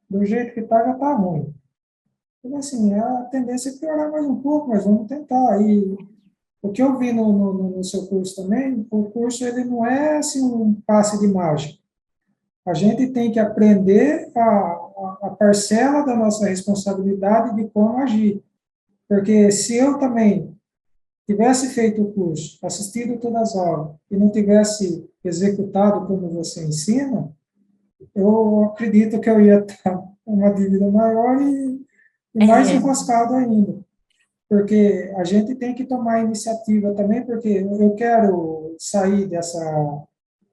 do jeito que está, já está ruim. Eu falei assim, a tendência é piorar mais um pouco, mas vamos tentar. E o que eu vi no seu curso também, o curso ele não é assim um passe de mágica. A gente tem que aprender a parcela da nossa responsabilidade de como agir. Porque se eu também tivesse feito o curso, assistido todas as aulas e não tivesse executado como você ensina, eu acredito que eu ia estar com uma dívida maior e mais É, enroscado ainda. Porque a gente tem que tomar iniciativa também, porque eu quero sair dessa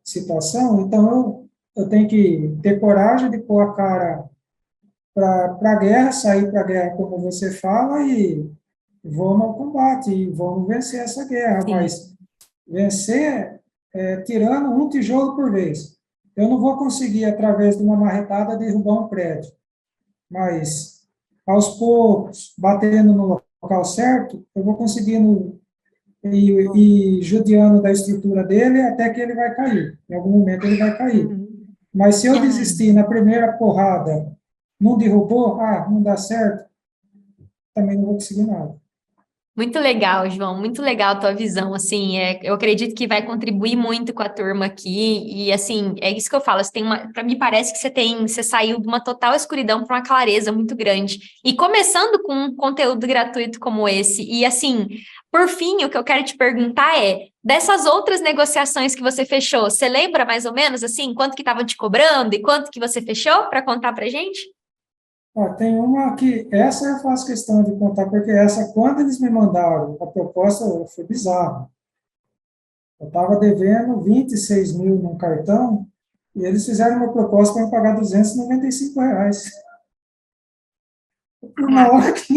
situação, então eu tenho que ter coragem de pôr a cara para a guerra, sair para a guerra, como você fala, e vamos ao combate, e vamos vencer essa guerra, sim. mas vencer tirando um tijolo por vez. Eu não vou conseguir, através de uma marretada, derrubar um prédio, mas aos poucos, batendo no local certo, eu vou conseguindo e judiando da estrutura dele até que ele vai cair. Em algum momento ele vai cair. Uhum. Mas se eu Ah. desistir na primeira porrada, não derrubou, não dá certo, também não vou conseguir nada. Muito legal, João, muito legal a tua visão, assim, eu acredito que vai contribuir muito com a turma aqui, e assim, é isso que eu falo, para mim parece que você saiu de uma total escuridão para uma clareza muito grande, e começando com um conteúdo gratuito como esse, e assim, por fim, o que eu quero te perguntar é, dessas outras negociações que você fechou, você lembra mais ou menos, assim, quanto que estavam te cobrando e quanto que você fechou para contar pra gente? Tem uma que, essa eu faço questão de contar, porque essa, quando eles me mandaram a proposta, foi bizarro. Eu estava devendo 26 mil num cartão, e eles fizeram uma proposta para eu pagar R$ 295. Na Caraca. hora que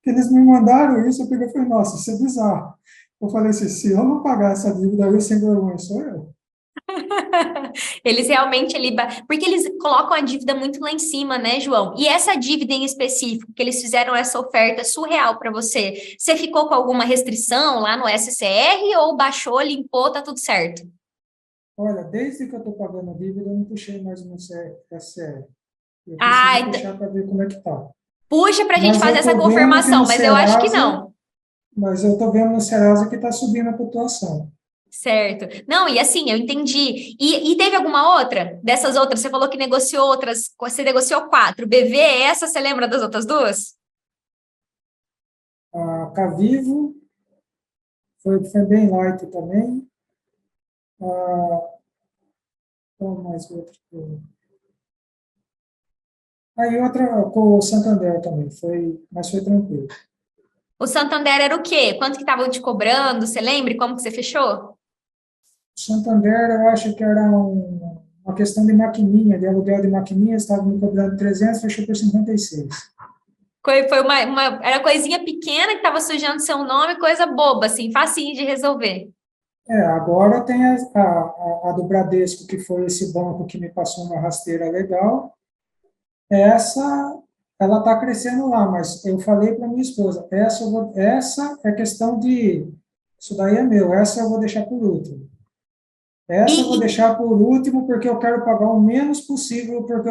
eles me mandaram isso, eu peguei e falei, nossa, isso é bizarro. Eu falei assim, se eu não pagar essa dívida, eu sem vergonha sou eu. Eles realmente porque eles colocam a dívida muito lá em cima, né, João? E essa dívida em específico, que eles fizeram essa oferta surreal para você, você ficou com alguma restrição lá no SCR ou baixou, limpou, tá tudo certo? Olha, desde que eu estou pagando a dívida, eu não puxei mais no SR. Eu Ah, preciso puxar para ver como é que está. puxa para a gente Mas fazer eu essa estou vendo que confirmação, no mas eu acho que Serasa, não. mas eu estou vendo no Serasa que está subindo a pontuação. Certo. Não, e assim, eu entendi. E teve alguma outra? Dessas outras, você falou que negociou outras, você negociou quatro. BV é essa, você lembra das outras duas? A Cavivo foi bem light também. Qual mais outra? Aí outra com o Santander também, mas foi tranquilo. O Santander era o quê? Quanto que estavam te cobrando? Você lembra? Como que você fechou? O Santander, eu acho que era uma questão de maquininha, de aluguel de maquininha, estava me cobrando 300, fechou por 56. Foi era coisinha pequena que estava sujando seu nome, coisa boba, assim, facinho de resolver. Agora tem a do Bradesco, que foi esse banco que me passou uma rasteira legal. Essa, ela está crescendo lá, mas eu falei para minha esposa, essa é questão isso daí é meu, essa eu vou deixar por último. E, Essa eu vou e deixar por último porque eu quero pagar o menos possível, porque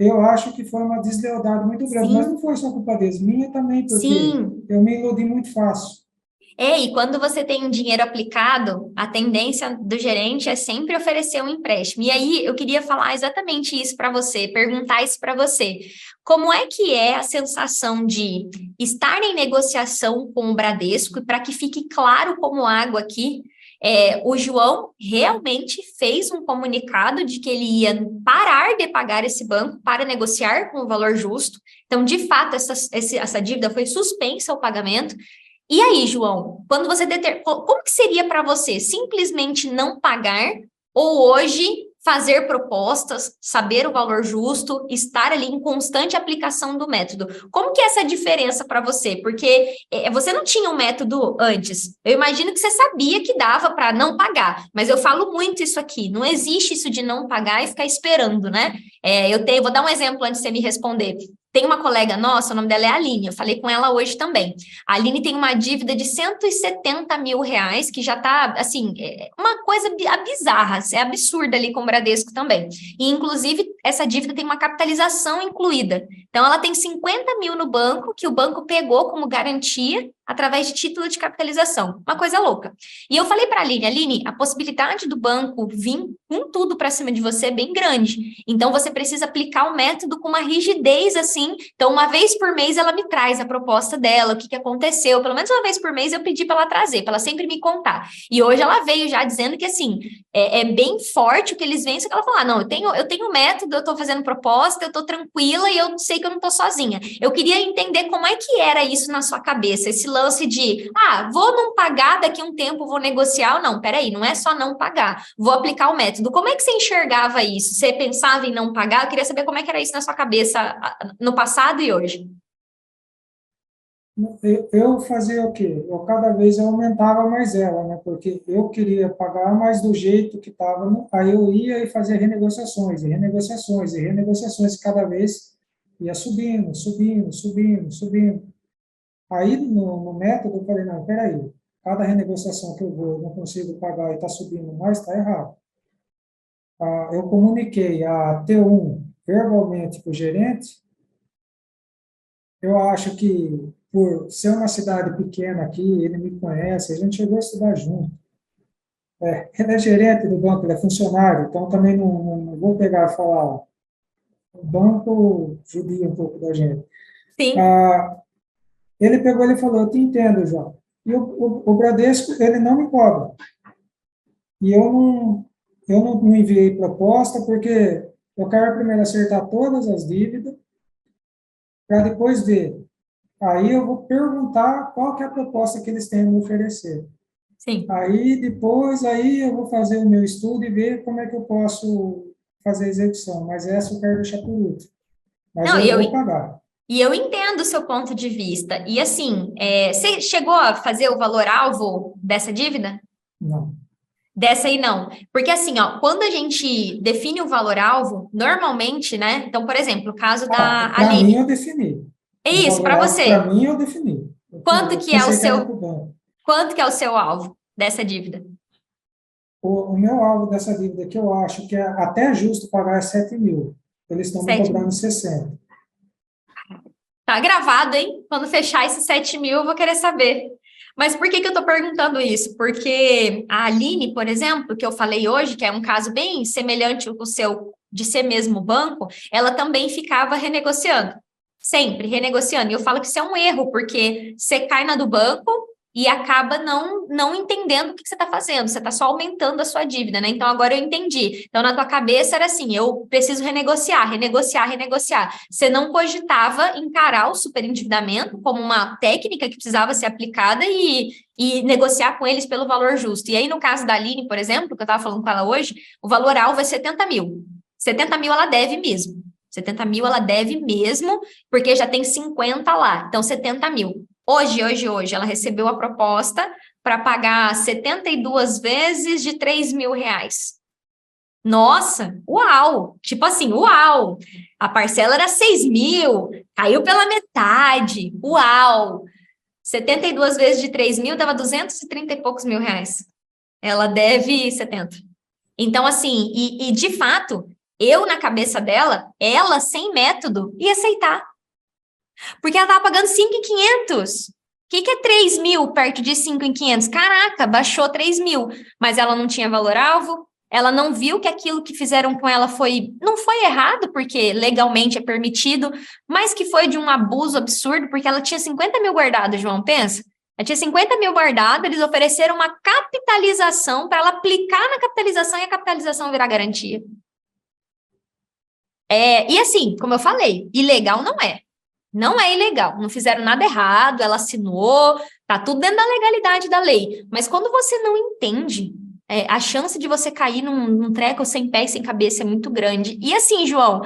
eu acho que foi uma deslealdade muito grande, mas não sim, foi só culpa deles, minha também, porque sim. eu me iludi muito fácil. E quando você tem um dinheiro aplicado, a tendência do gerente é sempre oferecer um empréstimo. E aí eu queria falar exatamente isso para você, perguntar isso para você. Como é que é a sensação de estar em negociação com o Bradesco? E para que fique claro como água aqui, o João realmente fez um comunicado de que ele ia parar de pagar esse banco para negociar com o valor justo. Então, de fato, essa dívida foi suspensa ao pagamento. E aí, João, quando você como que seria para você simplesmente não pagar ou hoje fazer propostas, saber o valor justo, estar ali em constante aplicação do método. Como que é essa diferença para você? Porque você não tinha um método antes. Eu imagino que você sabia que dava para não pagar, mas eu falo muito isso aqui. Não existe isso de não pagar e ficar esperando, né? Vou dar um exemplo antes de você me responder. Tem uma colega nossa, o nome dela é Aline, eu falei com ela hoje também. A Aline tem uma dívida de R$ 170.000, que já está, assim, uma coisa bizarra, é absurda ali com o Bradesco também. E, inclusive, essa dívida tem uma capitalização incluída. Então, ela tem 50 mil no banco, que o banco pegou como garantia através de título de capitalização. Uma coisa louca. E eu falei para a Aline, a possibilidade do banco vir com tudo para cima de você é bem grande. Então, você precisa aplicar o método com uma rigidez assim. Então, uma vez por mês, ela me traz a proposta dela, o que aconteceu. Pelo menos uma vez por mês, eu pedi para ela trazer, para ela sempre me contar. E hoje ela veio já dizendo que, assim, é bem forte o que eles veem, só que ela fala, não, eu tenho método, eu estou fazendo proposta, eu estou tranquila e eu sei que eu não estou sozinha. Eu queria entender como é que era isso na sua cabeça, esse lance de, vou não pagar, daqui a um tempo vou negociar, ou não, peraí, não é só não pagar, vou aplicar o método. Como é que você enxergava isso? Você pensava em não pagar? Eu queria saber como é que era isso na sua cabeça no passado e hoje. Eu fazia o quê? Cada vez eu aumentava mais ela, né? Porque eu queria pagar mais do jeito que estava. Aí eu ia e fazia renegociações, e renegociações, e renegociações, e cada vez ia subindo, subindo, subindo, subindo. Aí, no método, eu falei, não, peraí, cada renegociação que eu vou, eu não consigo pagar e está subindo mais, está errado. Eu comuniquei a T1 verbalmente para o gerente. Eu acho que, por ser uma cidade pequena aqui, ele me conhece, a gente chegou a estudar junto. Ele é gerente do banco, ele é funcionário, então também não vou pegar e falar. O banco judia um pouco da gente. Sim. Ele pegou e falou, eu te entendo, João. E o Bradesco, ele não me cobra. E eu não enviei proposta, porque eu quero primeiro acertar todas as dívidas, para depois ver. Aí eu vou perguntar qual que é a proposta que eles têm a me oferecer. Sim. Aí depois, aí eu vou fazer o meu estudo e ver como é que eu posso fazer a execução. Mas essa eu quero deixar por último. Mas Não, eu vou pagar. E eu entendo o seu ponto de vista. E assim, você chegou a fazer o valor-alvo dessa dívida? Não. Dessa aí não. Porque assim, ó, quando a gente define o valor-alvo, normalmente, né? Então, por exemplo, o caso da Para mim Aline. eu defini. É O isso, para valor para você. mim eu defini. Quanto Eu que é o pensei que era para seu, o banco. quanto que é o seu alvo dessa dívida? O meu alvo dessa dívida, que eu acho que é até justo pagar, é 7 mil. Eles estão me 7 cobrando mil. 60. Tá gravado, hein? Quando fechar esses 7 mil, eu vou querer saber. Mas por que eu tô perguntando isso? Porque a Aline, por exemplo, que eu falei hoje, que é um caso bem semelhante ao seu, de ser mesmo banco, ela também ficava renegociando. Sempre renegociando. E eu falo que isso é um erro, porque você cai na do banco e acaba não entendendo o que você está fazendo. Você está só aumentando a sua dívida, né? Então, agora eu entendi. Então, na tua cabeça era assim, eu preciso renegociar, renegociar, renegociar. Você não cogitava encarar o superendividamento como uma técnica que precisava ser aplicada e negociar com eles pelo valor justo. E aí, no caso da Aline, por exemplo, que eu estava falando com ela hoje, o valor alvo é 70 mil. 70 mil ela deve mesmo. 70 mil ela deve mesmo, porque já tem 50 lá. Então, 70 mil. Hoje, ela recebeu a proposta para pagar 72 vezes de R$ 3.000. Nossa, uau! Tipo assim, uau! A parcela era 6 mil, caiu pela metade, uau! 72 vezes de 3 mil dava 230 e poucos mil reais. Ela deve 70. Então, assim, e de fato, eu na cabeça dela, ela sem método ia aceitar. Porque ela estava pagando 5.500. O que é 3 mil perto de 5.500? Caraca, baixou 3 mil. Mas ela não tinha valor-alvo, ela não viu que aquilo que fizeram com ela não foi errado, porque legalmente é permitido, mas que foi de um abuso absurdo, porque ela tinha 50 mil guardados, João, pensa. Ela tinha 50 mil guardados, eles ofereceram uma capitalização para ela aplicar na capitalização e a capitalização virar garantia. E assim, como eu falei, ilegal não é. Não é ilegal, não fizeram nada errado, ela assinou, tá tudo dentro da legalidade da lei. Mas quando você não entende a chance de você cair num treco sem pé e sem cabeça é muito grande. E assim, João,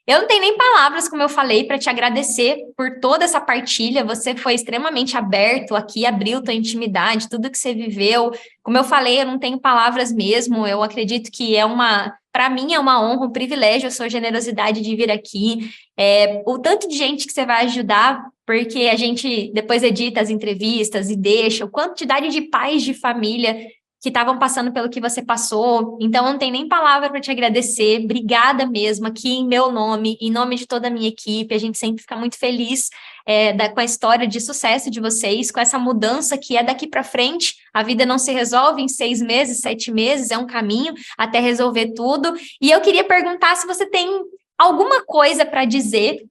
eu não tenho nem palavras, como eu falei, para te agradecer por toda essa partilha. Você foi extremamente aberto aqui, abriu tua intimidade, tudo que você viveu. Como eu falei, eu não tenho palavras mesmo. Eu acredito que para mim é uma honra, um privilégio a sua generosidade de vir aqui. O tanto de gente que você vai ajudar, porque a gente depois edita as entrevistas e deixa, a quantidade de pais de família que estavam passando pelo que você passou. Então, eu não tenho nem palavra para te agradecer. Obrigada mesmo, aqui em meu nome, em nome de toda a minha equipe. A gente sempre fica muito feliz com a história de sucesso de vocês, com essa mudança que é daqui para frente. A vida não se resolve em 6 meses, 7 meses, é um caminho até resolver tudo. E eu queria perguntar se você tem alguma coisa para dizer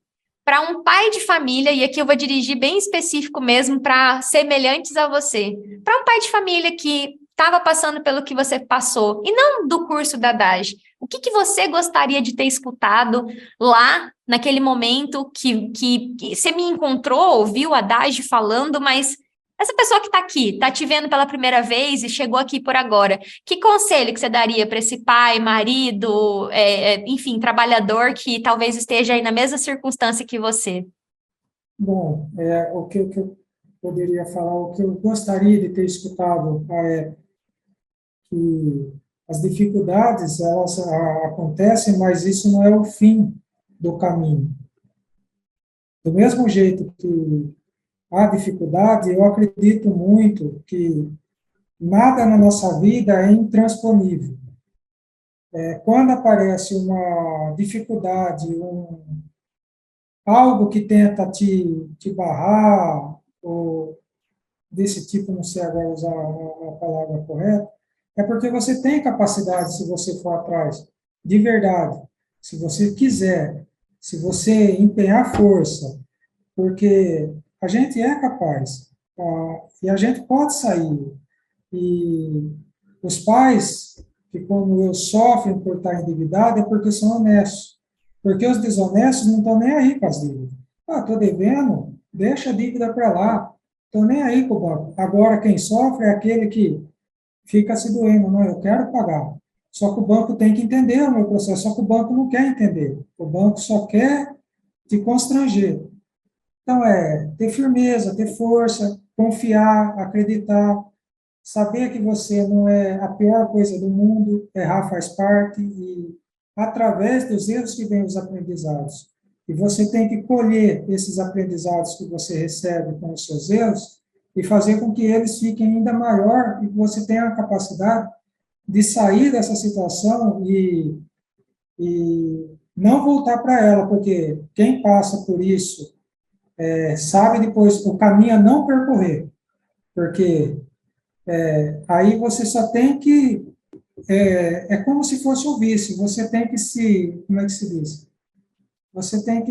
para um pai de família, e aqui eu vou dirigir bem específico mesmo para semelhantes a você, para um pai de família que estava passando pelo que você passou, e não do curso da DAG. O que você gostaria de ter escutado lá, naquele momento que você me encontrou, ouviu a DAG falando, mas essa pessoa que está aqui, está te vendo pela primeira vez e chegou aqui por agora, que conselho que você daria para esse pai, marido, enfim, trabalhador que talvez esteja aí na mesma circunstância que você? Bom, o que eu poderia falar, o que eu gostaria de ter escutado é que as dificuldades, elas acontecem, mas isso não é o fim do caminho. Do mesmo jeito que há dificuldade, eu acredito muito que nada na nossa vida é intransponível. Quando aparece uma dificuldade, algo que tenta te barrar, ou desse tipo, não sei agora usar a palavra correta, é porque você tem capacidade, se você for atrás, de verdade, se você quiser, se você empenhar força, porque a gente é capaz, e a gente pode sair. E os pais, que como eu sofrem por estar endividado, é porque são honestos. Porque os desonestos não estão nem aí com as dívidas. Estou devendo, deixa a dívida para lá. Estou nem aí com o banco. Agora, quem sofre é aquele que fica se doendo. Não, eu quero pagar. Só que o banco tem que entender o meu processo. Só que o banco não quer entender. O banco só quer te constranger. Então, ter firmeza, ter força, confiar, acreditar, saber que você não é a pior coisa do mundo, errar faz parte, e através dos erros que vêm os aprendizados. E você tem que colher esses aprendizados que você recebe com os seus erros e fazer com que eles fiquem ainda maior e que você tenha a capacidade de sair dessa situação e não voltar para ela, porque quem passa por isso sabe depois o caminho a não percorrer, porque aí você só tem que como se fosse o vício, você tem que como é que se diz? Você tem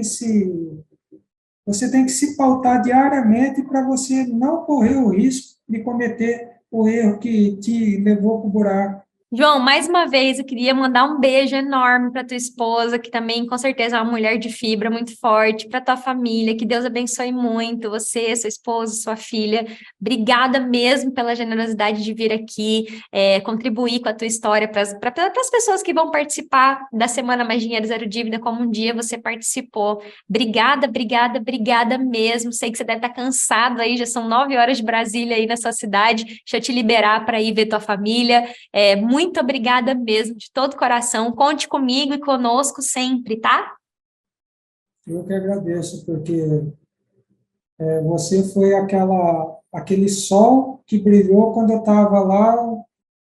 que se pautar diariamente para você não correr o risco de cometer o erro que te levou para o buraco. João, mais uma vez eu queria mandar um beijo enorme para tua esposa, que também com certeza é uma mulher de fibra muito forte, para tua família, que Deus abençoe muito você, sua esposa, sua filha. Obrigada mesmo pela generosidade de vir aqui, contribuir com a tua história para as pessoas que vão participar da Semana Mais Dinheiro Zero Dívida, como um dia você participou. Obrigada, obrigada, obrigada mesmo. Sei que você deve estar cansado aí, já são 9 horas de Brasília aí na sua cidade. Deixa eu te liberar para ir ver tua família. Muito obrigada mesmo, de todo coração. Conte comigo e conosco sempre, tá? Eu que agradeço, porque você foi aquele sol que brilhou quando eu estava lá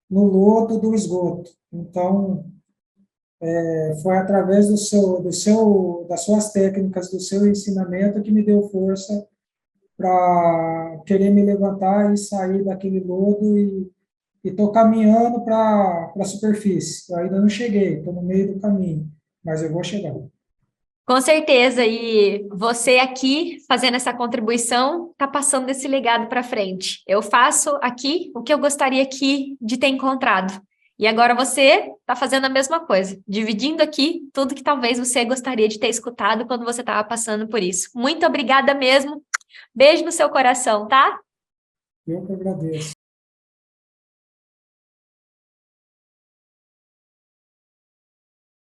no lodo do esgoto. Então, foi através das suas técnicas, do seu ensinamento que me deu força para querer me levantar e sair daquele lodo e estou caminhando para a superfície. Eu ainda não cheguei, estou no meio do caminho, mas eu vou chegar. Com certeza, e você aqui fazendo essa contribuição está passando esse legado para frente. Eu faço aqui o que eu gostaria aqui de ter encontrado. E agora você está fazendo a mesma coisa, dividindo aqui tudo que talvez você gostaria de ter escutado quando você estava passando por isso. Muito obrigada mesmo. Beijo no seu coração, tá? Eu que agradeço.